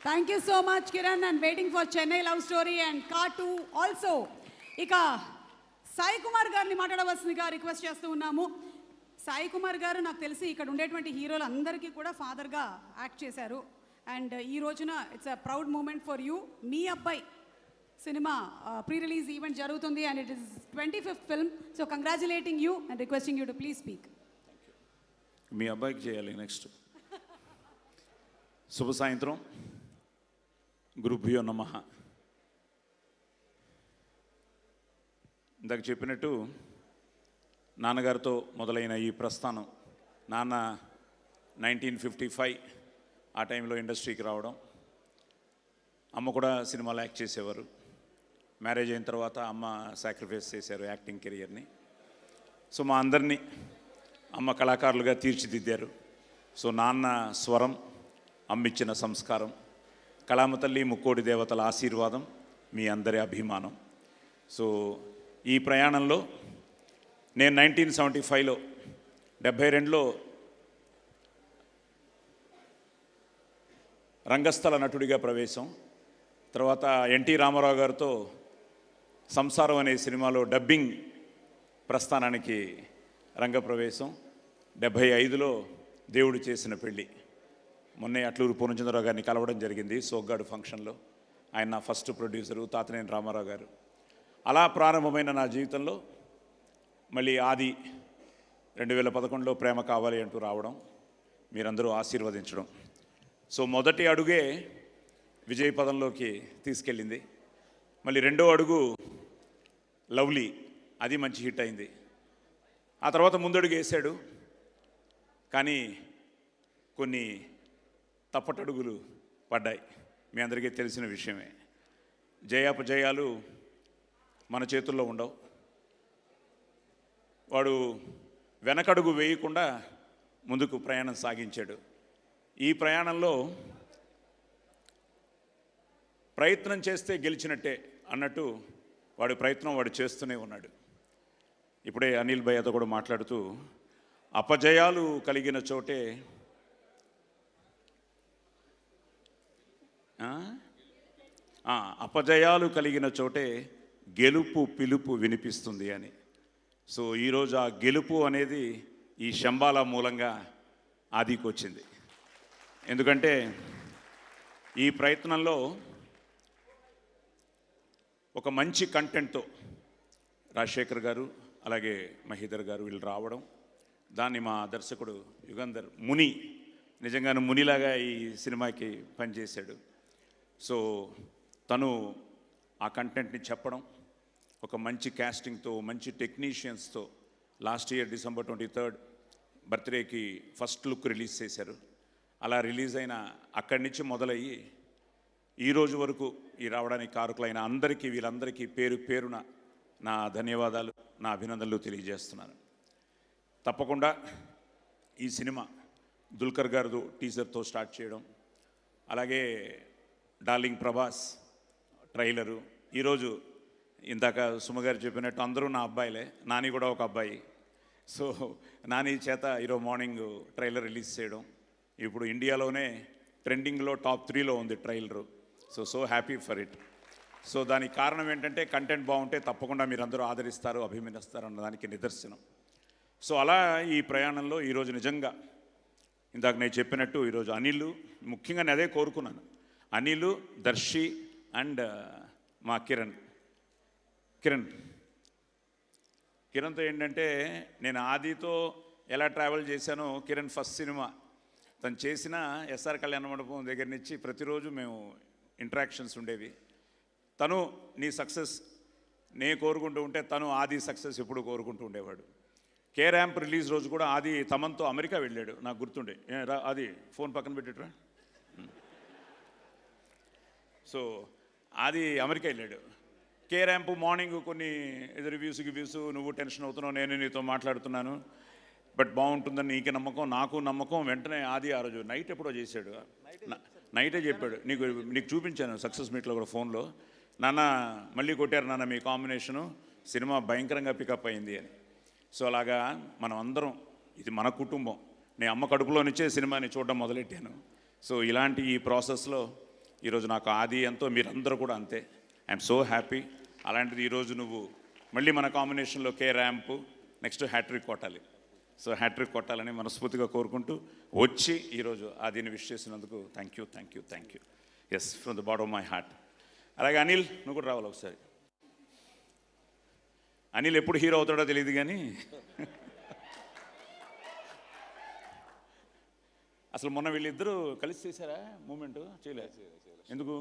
Thank you so much Kiran and waiting for Chennai love story and కా2 also. ఇక సాయి కుమార్ గారిని మాట్లాడవలసిందిగా రిక్వెస్ట్ చేస్తూ ఉన్నాము. సాయి కుమార్ గారు నాకు తెలిసి ఇక్కడ ఉండేటువంటి హీరోలు అందరికీ కూడా ఫాదర్గా యాక్ట్ చేశారు. అండ్ ఈ రోజున it's a proud moment for you. మీ అబ్బాయి సినిమా ప్రీ రిలీజ్ ఈవెంట్ జరుగుతుంది and it is 25th film. So congratulating you and requesting you to please speak. మీ అబ్బాయికి చేయాలి నెక్స్ట్. శుభ సాయంత్రం. గురుభ్యో నమః. ఇందాక చెప్పినట్టు నాన్నగారితో మొదలైన ఈ ప్రస్థానం, నాన్న 1955 ఆ టైంలో ఇండస్ట్రీకి రావడం, అమ్మ కూడా సినిమాలో యాక్ట్ చేసేవారు. మ్యారేజ్ అయిన తర్వాత అమ్మ సాక్రిఫైస్ చేశారు యాక్టింగ్ కెరియర్ని. సో మా అందరినీ అమ్మ కళాకారులుగా తీర్చిదిద్దారు. సో నాన్న స్వరం, అమ్మిచ్చిన సంస్కారం, కళామ తల్లి ముక్కోడి దేవతల ఆశీర్వాదం, మీ అందరి అభిమానం. సో ఈ ప్రయాణంలో నేను 1975లో 72లో రంగస్థల నటుడిగా ప్రవేశం, తర్వాత ఎన్టీ రామారావు గారితో సంసారం అనే సినిమాలో డబ్బింగ్ ప్రస్థానానికి రంగప్రవేశం, 75లో దేవుడు చేసిన పెళ్ళి. మొన్నే అట్లూరు పూర్ణచంద్రరావు గారిని కలవడం జరిగింది సోగ్గాడు ఫంక్షన్లో. ఆయన నా ఫస్ట్ ప్రొడ్యూసరు, తాతనేని రామారావు గారు. అలా ప్రారంభమైన నా జీవితంలో మళ్ళీ ఆది 2011లో ప్రేమ కావాలి అంటూ రావడం, మీరందరూ ఆశీర్వదించడం. సో మొదటి అడుగే విజయ పదంలోకి తీసుకెళ్ళింది. మళ్ళీ రెండో అడుగు లవ్లీ, అది మంచి హిట్ అయింది. ఆ తర్వాత ముందడుగు వేశాడు, కానీ కొన్ని తప్పటడుగులు పడ్డాయి. మీ అందరికీ తెలిసిన విషయమే. జయాపజయాలు మన చేతుల్లో ఉండవు. వాడు వెనకడుగు వేయకుండా ముందుకు ప్రయాణం సాగించాడు. ఈ ప్రయాణంలో ప్రయత్నం చేస్తే గెలిచినట్టే అన్నట్టు వాడి ప్రయత్నం వాడు చేస్తూనే ఉన్నాడు. ఇప్పుడే అనిల్ భయ్యతో కూడా మాట్లాడుతూ, అపజయాలు కలిగిన చోటే అపజయాలు కలిగిన చోటే గెలుపు పిలుపు వినిపిస్తుంది అని. సో ఈరోజు ఆ గెలుపు అనేది ఈ శంబాల మూలంగా ఆదికి వచ్చింది. ఎందుకంటే ఈ ప్రయత్నంలో ఒక మంచి కంటెంట్తో రాజశేఖర్ గారు అలాగే మహీధర్ గారు వీళ్ళు రావడం, దాన్ని మా దర్శకుడు యుగంధర్ ముని నిజంగానే మునిలాగా ఈ సినిమాకి పనిచేశాడు. సో తను ఆ కంటెంట్ని చెప్పడం, ఒక మంచి క్యాస్టింగ్తో, మంచి టెక్నీషియన్స్తో లాస్ట్ ఇయర్ December 23 బర్త్డేకి ఫస్ట్ లుక్ రిలీజ్ చేశారు. అలా రిలీజ్ అయిన అక్కడి నుంచి మొదలయ్యి ఈరోజు వరకు ఈ రావడానికి కారకులైన అందరికీ, వీళ్ళందరికీ పేరు పేరున నా ధన్యవాదాలు, నా అభినందనలు తెలియజేస్తున్నాను. తప్పకుండా ఈ సినిమా దుల్కర్ గారు టీజర్తో స్టార్ట్ చేయడం, అలాగే డార్లింగ్ ప్రభాస్ ట్రైలరు, ఈరోజు ఇందాక సుమగారు చెప్పినట్టు అందరూ నా అబ్బాయిలే, నాని కూడా ఒక అబ్బాయి. సో నాని చేత ఈరోజు మార్నింగ్ ట్రైలర్ రిలీజ్ చేయడం, ఇప్పుడు ఇండియాలోనే ట్రెండింగ్లో టాప్ 3లో ఉంది trailer. So happy for it. So దానికి కారణం ఏంటంటే కంటెంట్ బాగుంటే తప్పకుండా మీరందరూ ఆదరిస్తారు, అభిమానిస్తారు అన్నదానికి నిదర్శనం. సో అలా ఈ ప్రయాణంలో ఈరోజు నిజంగా ఇందాక నేను చెప్పినట్టు ఈరోజు అనిల్, ముఖ్యంగా నేను అదే కోరుకున్నాను, అనిల్, దర్శి అండ్ మా కిరణ్తో ఏంటంటే నేను ఆదితో ఎలా ట్రావెల్ చేశానో, కిరణ్ ఫస్ట్ సినిమా తను చేసిన ఎస్ఆర్ కళ్యాణ మండపం దగ్గర నుంచి ప్రతిరోజు మేము ఇంటరాక్షన్స్ ఉండేవి. తను నీ సక్సెస్ నేను కోరుకుంటూ ఉంటే తను ఆది సక్సెస్ ఎప్పుడు కోరుకుంటూ ఉండేవాడు. కే ర్యాంప్ రిలీజ్ రోజు కూడా ఆది తమన్తో అమెరికా వెళ్ళాడు, నాకు గుర్తుండే. అది ఫోన్ పక్కన పెట్టేట్రా. సో ఆది అమెరికా వెళ్ళాడు. కే ర్యాంప్ మార్నింగ్ కొన్ని రివ్యూస్ నువ్వు టెన్షన్ అవుతున్నావు, నేను నీతో మాట్లాడుతున్నాను, బట్ బాగుంటుందని నీకు నమ్మకం, నాకు నమ్మకం. వెంటనే ఆది ఆ రోజు నైట్ ఎప్పుడో చేశాడు, నైటే చెప్పాడు, నీకు చూపించాను సక్సెస్ మీట్లో కూడా ఫోన్లో, నాన్న మళ్ళీ కొట్టారు నాన్న మీ కాంబినేషను, సినిమా భయంకరంగా పికప్ అయింది అని. సో అలాగా మనం అందరం, ఇది మన కుటుంబం. నేను అమ్మ కడుపులో నుంచే సినిమాని చూడడం మొదలెట్టాను. సో ఇలాంటి ఈ ప్రాసెస్లో ఈరోజు నాకు ఆది ఎంతో మీరందరూ కూడా అంతే. I'm so happy. అలాంటిది ఈరోజు నువ్వు మళ్ళీ మన కాంబినేషన్లో కే ర్యాంపు నెక్స్ట్ హ్యాట్రిక్ కొట్టాలి. సో హ్యాట్రిక్ కొట్టాలని మనస్ఫూర్తిగా కోరుకుంటూ వచ్చి ఈరోజు ఆదిని విష్ చేసినందుకు thank you. Yes, from the bottom of my heart. అలాగే అనిల్, నువ్వు కూడా రావాలి ఒకసారి. అనిల్ ఎప్పుడు హీరో అవుతాడో తెలియదు కానీ అసలు మొన్న వీళ్ళిద్దరూ కలిసి చేశారా మూమెంట్? చేయలేదు. ఎందుకు?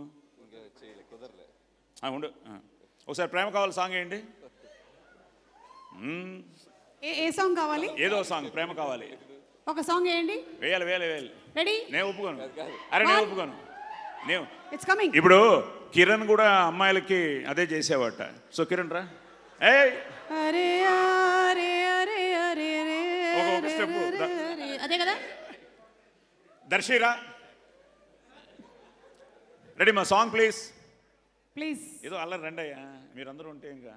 ఉండు, ఒకసారి ప్రేమ కావాలి సాంగ్ వేయండి. ఏ సాంగ్ కావాలి? ఏదో సాంగ్, ప్రేమ కావాలి. ఒక సాంగ్ వేయండి. వేయాలి. రెడీ? నేను ఒప్పుకోను. నేను ఒప్పుకోను. It's coming. ఇప్పుడు కిరణ్ కూడా అమ్మాయిలకి అదే చేసేవాట. సో కిరణ్ రా. అరే ఒక స్టెప్ అదే కదా. దర్శిరా, రెడీ మా సాంగ్ ప్లీజ్. ఏదో అల్లరి రండి అయ్యా, మీరందరూ ఉంటే ఇంకా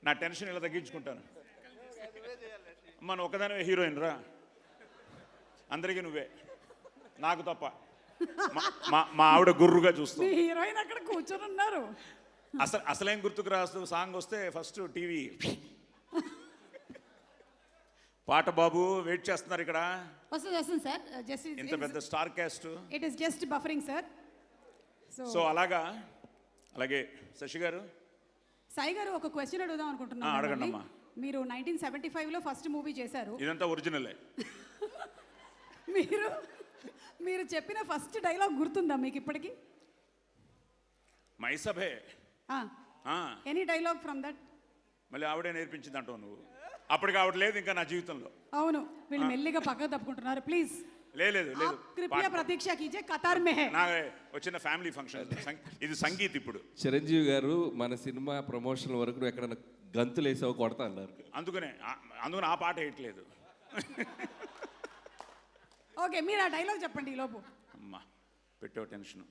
నా టెన్షన్ ఇలా తగ్గించుకుంటాను. అమ్మ నువ్వు ఒకదానివే హీరోయిన్ రా, అందరికీ నువ్వే, నాకు తప్ప. మా ఆవిడ గుర్రుగా చూస్తాం. హీరోయిన్ అక్కడ కూర్చొని ఉన్నారు. అసలేం గుర్తుకు రాస్తూ సాంగ్ వస్తే ఫస్ట్ టీవీ పాట. బాబు వెయిట్ చేస్తున్నారు ఇక్కడ. వస్తుంది సార్. జస్ట్ ఇంత పెద్ద star cast. It is just buffering sir. So అలాగే శశి గారు, సాయి గారు ఒక క్వశ్చన్ అడుగుదాం అనుకుంటున్నాను. అడగండి అమ్మా. మీరు 1975లో ఫస్ట్ మూవీ చేశారు. ఇదంతా ఒరిజినలే. మీరు చెప్పిన ఫస్ట్ డైలాగ్ గుర్తుందా మీకు ఇప్పటికి? మైసభే. Any dialogue from that? మళ్ళీ ఆవిడే నేర్పించింది అంటావు నువ్వు. అప్పటికి ఆవిడ లేదు ఇంకా నా జీవితంలో. అవును, వీళ్ళు మెల్లిగా పక్కకు తప్పుకుంటున్నారు. ప్లీజ్ లేదు కృపయా ప్రతీక్ష కీజే, కతార్ మే హై. నా వచ్చిన ఫ్యామిలీ ఫంక్షన్ ఇది సంగీత్. ఇప్పుడు చిరంజీవి గారు మన సినిమా ప్రమోషన్ వరకు ఎక్కడైనా గంతులు వేసావు కొడతా అన్నారు. అందుకనే ఆ పాట వేయట్లేదు. ఓకే, మీరు ఆ డైలాగ్ చెప్పండి ఈ లోపు. అమ్మా పెట్టావు టెన్షన్.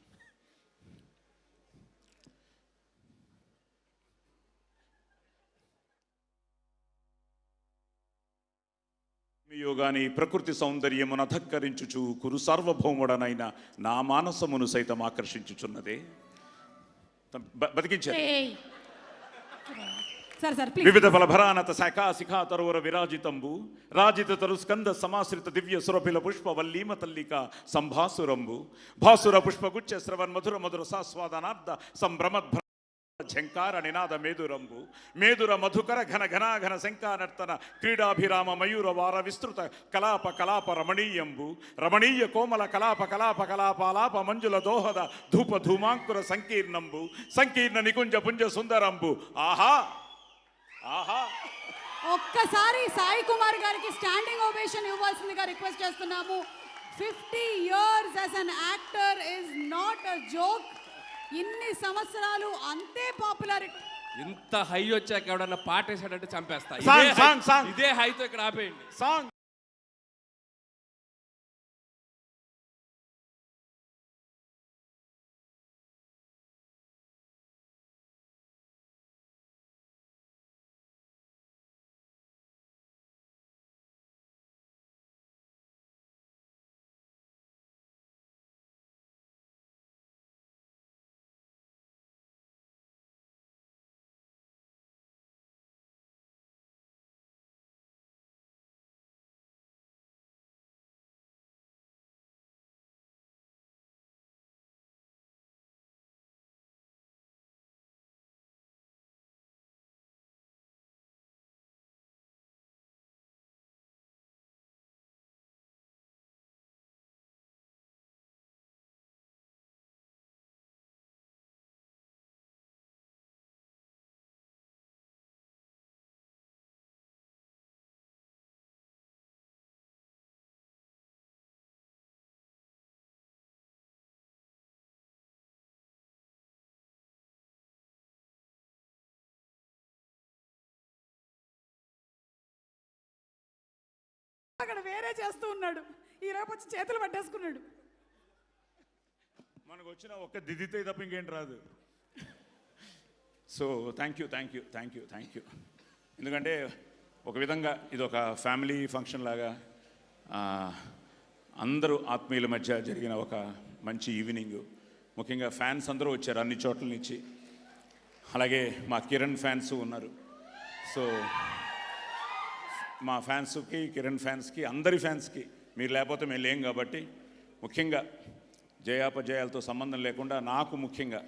యోగాని ప్రకృతి సౌందర్యమును అధక్కరించుచు కురు సార్వభౌముడనైన నా మానసమును సైతం ఆకర్షించుచున్నదే. బతికించారు. వివిధ ఫలభరానత శాఖా శిఖా తరువర విరాజితంబు రాజిత తరు స్కంద సమాశ్రిత దివ్య సురభిల పుష్ప వల్లీమ తల్లిక సంభాసురంబు భాసుర పుష్పగుచ్చ శ్రవన్ మధుర సాస్వాదనార్థ సంభ్రమద్భ ఝంకార నినాద మేదుర మధుకర ఘన శంకానర్తన క్రీడాభిరామ మయూర వార విస్తృత కలాప రమణీయ కోమల కలాపాలాప మంజుల దోహద ధూప ధూమాంకుర సంకీర్ణ నికుంజ పుంజ సుందరంబు. ఆహా. ఒక్కసారి సాయి కుమార్ గారికి స్టాండింగ్ ఓవేషన్ ఇవ్వాల్సిందిగా రిక్వెస్ట్ చేస్తున్నాము. 50 years as an actor is not a joke. ఇన్ని సంవత్సరాలు అంతే పాపులారిటీ. ఇంత హై వచ్చాక ఎవడన్నా పాట వేసాడంటే చంపేస్తా. ఇదే హైతో ఇక్కడ ఆపేయండి సాంగ్. అక్కడ వేరే చేస్తూ ఉన్నాడు, ఈ రేపు వచ్చి చేతులు పట్టేసుకున్నాడు. మనకు వచ్చిన ఒక్క దిదితే తప్ప ఇంకేంటి రాదు. So thank you. ఎందుకంటే ఒక విధంగా ఇది ఒక ఫ్యామిలీ ఫంక్షన్ లాగా అందరూ ఆత్మీయుల మధ్య జరిగిన ఒక మంచి ఈవినింగ్. ముఖ్యంగా ఫ్యాన్స్ అందరూ వచ్చారు అన్ని చోట్ల నుంచి. అలాగే మా కిరణ్ ఫ్యాన్స్ ఉన్నారు. సో మా ఫ్యాన్స్కి, కిరణ్ ఫ్యాన్స్కి, అందరి ఫ్యాన్స్కి మీరు లేకపోతే మేము లేం కాబట్టి, ముఖ్యంగా జయాపజయాలతో సంబంధం లేకుండా నాకు ముఖ్యంగా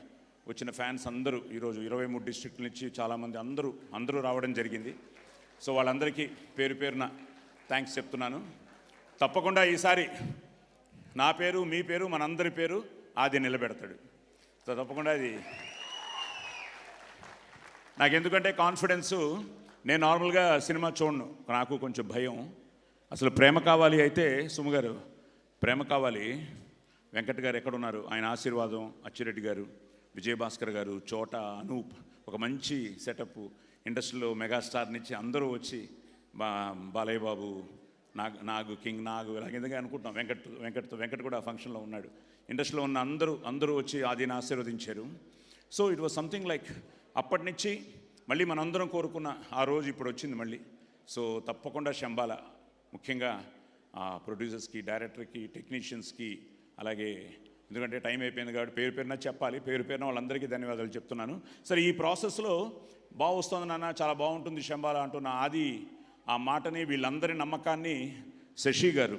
వచ్చిన ఫ్యాన్స్ అందరూ ఈరోజు 23 డిస్ట్రిక్ట్ల నుంచి చాలామంది అందరూ రావడం జరిగింది. సో వాళ్ళందరికీ పేరు పేరున థ్యాంక్స్ చెప్తున్నాను. తప్పకుండా ఈసారి నా పేరు, మీ పేరు, మనందరి పేరు ఆది నిలబెడతాడు. సో తప్పకుండా అది నాకెందుకంటే కాన్ఫిడెన్సు. నేను నార్మల్గా సినిమా చూడను, నాకు కొంచెం భయం. అసలు ప్రేమ కావాలి అయితే సుమ గారు, ప్రేమ కావాలి వెంకట్ గారు ఎక్కడున్నారు, ఆయన ఆశీర్వాదం, అచ్చిరెడ్డి గారు, విజయభాస్కర్ గారు, చోట, అనూప్, ఒక మంచి సెటప్, ఇండస్ట్రీలో మెగాస్టార్ నుంచి అందరూ వచ్చి బాలయ్య బాబు, నాగు కింగ్ నాగు ఇలాగ అనుకుంటున్నాం. వెంకట్ కూడా ఆ ఫంక్షన్లో ఉన్నాడు. ఇండస్ట్రీలో ఉన్న అందరూ వచ్చి ఆదిని ఆశీర్వదించారు. So it was something like అప్పటి నుంచి మళ్ళీ మనందరం కోరుకున్న ఆ రోజు ఇప్పుడు వచ్చింది మళ్ళీ. సో తప్పకుండా శంబాల, ముఖ్యంగా ప్రొడ్యూసర్స్కి, డైరెక్టర్కి, టెక్నీషియన్స్కి, అలాగే ఎందుకంటే టైం అయిపోయింది కాబట్టి పేరు పేరున చెప్పాలి. పేరు పేరున వాళ్ళందరికీ ధన్యవాదాలు చెప్తున్నాను. సరే, ఈ ప్రాసెస్లో బాగా వస్తుంది నాన్న, చాలా బాగుంటుంది శంబాల అంటున్న ఆది ఆ మాటని, వీళ్ళందరి నమ్మకాన్ని శశి గారు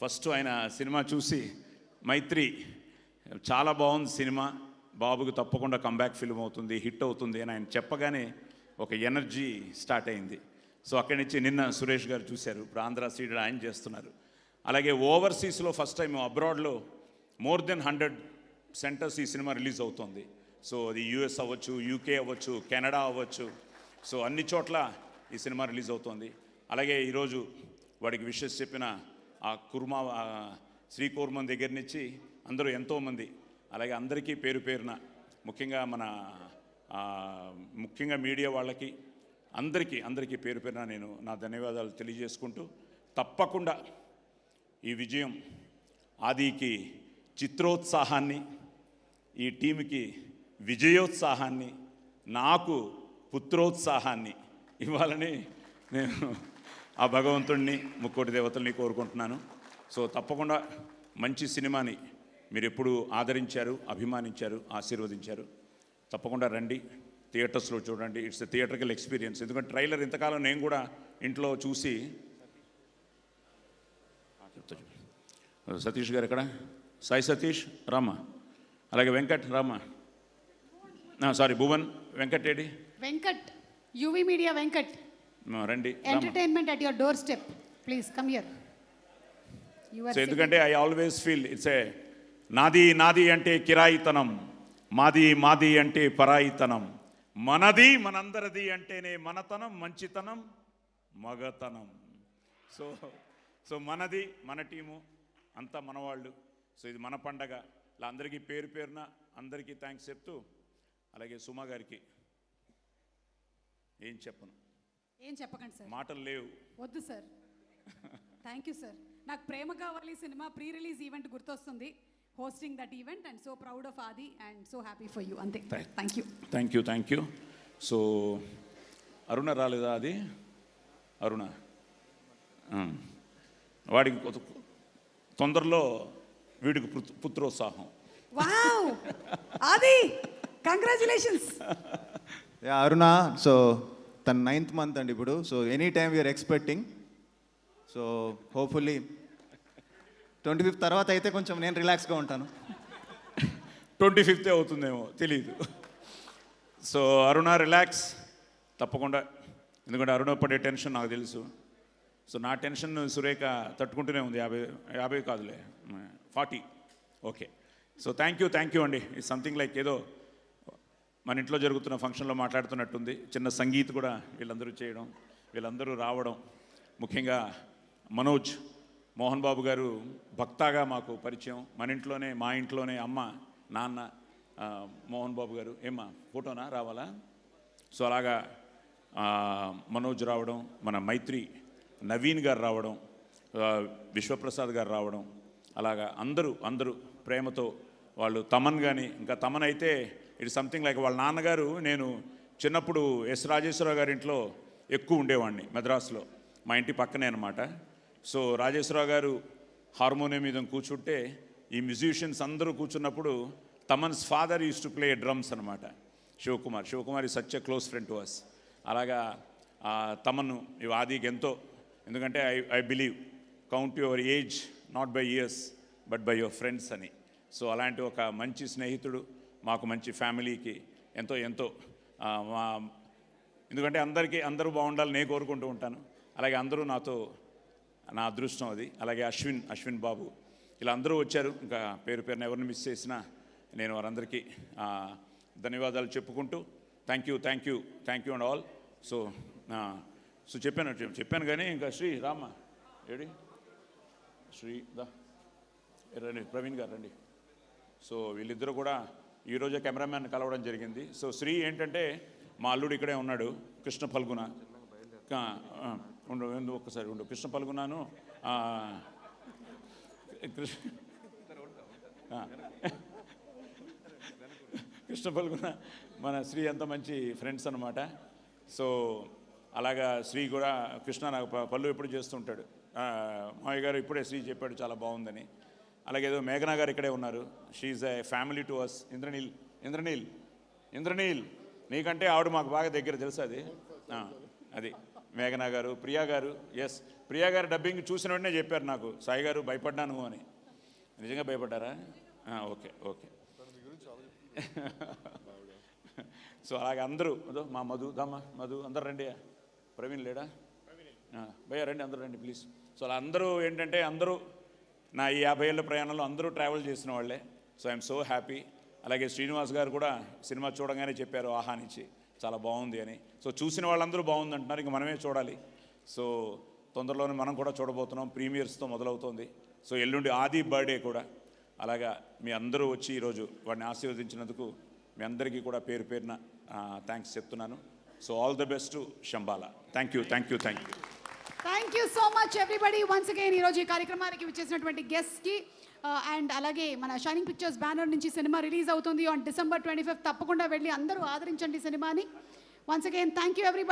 ఫస్ట్ ఆయన సినిమా చూసి, మైత్రి చాలా బాగుంది సినిమా, బాబుకి తప్పకుండా కంబ్యాక్ ఫిల్మ్ అవుతుంది, హిట్ అవుతుంది అని ఆయన చెప్పగానే ఒక ఎనర్జీ స్టార్ట్ అయింది. సో అక్కడి నుంచి నిన్న సురేష్ గారు చూశారు, ఇప్పుడు ఆంధ్ర సీడెడ్ ఆయన చేస్తున్నారు. అలాగే ఓవర్సీస్లో ఫస్ట్ టైం అబ్రాడ్లో మోర్ దెన్ 100 సెంటర్స్ ఈ సినిమా రిలీజ్ అవుతుంది. సో అది యూఎస్ అవ్వచ్చు, యూకే అవ్వచ్చు, కెనడా అవ్వచ్చు, సో అన్ని చోట్ల ఈ సినిమా రిలీజ్ అవుతుంది. అలాగే ఈరోజు వాడికి విషెస్ చెప్పిన ఆ శ్రీకూర్మన్ దగ్గర నుంచి అందరూ ఎంతోమంది, అలాగే అందరికీ పేరు పేరున, ముఖ్యంగా ముఖ్యంగా మీడియా వాళ్ళకి అందరికీ పేరు పేరున నేను నా ధన్యవాదాలు తెలియజేసుకుంటూ, తప్పకుండా ఈ విజయం ఆదికి చిత్రోత్సాహాన్ని, ఈ టీంకి విజయోత్సాహాన్ని, నాకు పుత్రోత్సాహాన్ని ఇవ్వాలని నేను ఆ భగవంతుడిని, ముక్కోటి దేవతల్ని కోరుకుంటున్నాను. సో తప్పకుండా మంచి సినిమాని మీరు ఎప్పుడు ఆదరించారు, అభిమానించారు, ఆశీర్వదించారు. తప్పకుండా రండి, థియేటర్స్లో చూడండి. It's a theatrical experience. ఎందుకంటే ట్రైలర్ ఇంతకాలం నేను కూడా ఇంట్లో చూసి, సతీష్ గారు ఎక్కడ, సాయి సతీష్ రామా, అలాగే వెంకట్ రామా, సారీ భువన్, వెంకట్ ఏడి, వెంకట్, యువి మీడియా వెంకట్, రండి. Entertainment at your door step, please come here. So ఎందుకంటే I always feel it's a నాది అంటే కిరాయితనం, మాది అంటే పరాయితనం, మనది మనందరిది అంటేనే మనతనం, మంచితనం, మగతనం. సో మనది, మన టీము అంతా మనవాళ్ళు. సో ఇది మన పండగ. ఇలా అందరికీ పేరు పేరున అందరికీ థ్యాంక్స్ చెప్తూ, అలాగే సుమా గారికి ఏం చెప్పకండి సార్, మాటలు లేవు. వద్దు సార్. Thank you sir. నాకు Prema Kavali cinema pre release event గుర్తొస్తుంది, hosting that event, and so proud of Adi and so happy for you. అంతే. Thank you. సో అరుణ రాలేదా? అది అరుణ, వాడికి తొందరలో వీడికి పుత్రోత్సాహం. Wow Adi, congratulations. Aruna, so తన 9th month అండి ఇప్పుడు. So any time we're expecting. So hopefully 25th తర్వాత అయితే కొంచెం నేను రిలాక్స్గా ఉంటాను. 25th అవుతుందేమో తెలియదు. సో అరుణ రిలాక్స్ తప్పకుండా, ఎందుకంటే అరుణ పడే టెన్షన్ నాకు తెలుసు. సో నా టెన్షన్ సురేఖ తట్టుకుంటూనే ఉంది. 50 కాదులే, 40. ఓకే. సో థ్యాంక్ యూ అండి. ఇట్స్ సంథింగ్ లైక్ ఏదో మన ఇంట్లో జరుగుతున్న ఫంక్షన్లో మాట్లాడుతున్నట్టుంది. చిన్న సంగీత్ కూడా వీళ్ళందరూ చేయడం, వీళ్ళందరూ రావడం. ముఖ్యంగా మనోజ్ మోహన్ బాబు గారు భక్తాగా మాకు పరిచయం. మా ఇంట్లోనే అమ్మ, నాన్న, మోహన్ బాబు గారు. ఏమ్మా ఫోటోనా రావాలా? సో అలాగా మనోజ్ రావడం, మన మైత్రి నవీన్ గారు రావడం, విశ్వప్రసాద్ గారు రావడం, అలాగా అందరూ ప్రేమతో వాళ్ళు. తమన్ కానీ, ఇంకా తమన్ అయితే ఇట్స్ సంథింగ్ లైక్ వాళ్ళ నాన్నగారు. నేను చిన్నప్పుడు ఎస్ రాజేశ్వరరావు గారి ఇంట్లో ఎక్కువ ఉండేవాడిని, మద్రాసులో, మా ఇంటి పక్కనే అనమాట. సో రాజేశ్వరరావు గారు హార్మోనియం మీద కూర్చుంటే ఈ మ్యూజిషియన్స్ అందరూ కూర్చున్నప్పుడు Thaman's father used to play drums అనమాట, Sivakumar is such a close friend to us. అలాగా తమను ఆదికి ఎంతో, ఎందుకంటే I believe count your age not by years but by your friends అని. సో అలాంటి ఒక మంచి స్నేహితుడు మాకు, మంచి ఫ్యామిలీకి ఎంతో ఎంతో మా, ఎందుకంటే అందరూ బాగుండాలని నేను కోరుకుంటూ ఉంటాను. అలాగే అందరూ నాతో, నా అదృష్టం అది. అలాగే అశ్విన్ బాబు, ఇలా అందరూ వచ్చారు. ఇంకా పేరున ఎవరిని మిస్ చేసినా నేను వారందరికీ ధన్యవాదాలు చెప్పుకుంటూ thank you and all. So చెప్పాను కానీ ఇంకా శ్రీ రామ్మ ఏడి, శ్రీ రండి, ప్రవీణ్ గారు రండి. సో వీళ్ళిద్దరూ కూడా ఈరోజే కెమెరామ్యాన్ కలవడం జరిగింది. సో శ్రీ ఏంటంటే మా అల్లుడు ఇక్కడే ఉన్నాడు, కృష్ణ ఫల్గుణ. ఒక్కసారి కృష్ణ ఫల్గుణను కృష్ణ ఫల్గుణ మన శ్రీ అంత మంచి ఫ్రెండ్స్ అనమాట. సో అలాగా శ్రీ కూడా, కృష్ణ నాకు పళ్ళు ఎప్పుడు చేస్తుంటాడు. మావయ్య గారు ఇప్పుడే శ్రీ చెప్పాడు చాలా బాగుందని. అలాగే ఏదో మేఘనా గారు ఇక్కడే ఉన్నారు, she's a family to us. Indraneel నీకంటే ఆవిడ మాకు బాగా దగ్గర తెలుసు. అది మేఘనా గారు, ప్రియా గారు. ఎస్, ప్రియా గారు డబ్బింగ్ చూసిన వెంటనే చెప్పారు నాకు, సాయి గారు భయపడ్డాను అని. నిజంగా భయపడ్డారా? ఓకే. సో అలాగే అందరూ, మా మధు అందరు రండి. ప్రవీణ్ లేడా? భయ్యా రండి, అందరూ రండి ప్లీజ్. సో అలా అందరూ ఏంటంటే అందరూ నా ఈ 50 ఏళ్ళ ప్రయాణంలో అందరూ ట్రావెల్ చేసిన వాళ్ళే. So I'm so happy. అలాగే శ్రీనివాస్ గారు కూడా సినిమా చూడగానే చెప్పారు ఆహానించి చాలా బాగుంది అని. సో చూసిన వాళ్ళందరూ బాగుంది అంటున్నారు, ఇంక మనమే చూడాలి. సో తొందరలోనే మనం కూడా చూడబోతున్నాం, ప్రీమియర్స్తో మొదలవుతోంది. సో ఎల్లుండి ఆది బర్త్డే కూడా. అలాగా మీ అందరూ వచ్చి ఈరోజు వాడిని ఆశీర్వదించినందుకు మీ అందరికీ కూడా పేరున థ్యాంక్స్ చెప్తున్నాను. So all the best to Shambala. Thank you. Thank you so much everybody. Once again ఈరోజు ఈ కార్యక్రమానికి విచ్చేసినటువంటి గెస్ట్కి అండ్ అలాగే మన షైనింగ్ పిక్చర్స్ బ్యానర్ నుంచి సినిమా రిలీజ్ అవుతుంది ఆన్ December 25. తప్పకుండా వెళ్ళి అందరూ ఆదరించండి సినిమాని. Once again thank you everybody.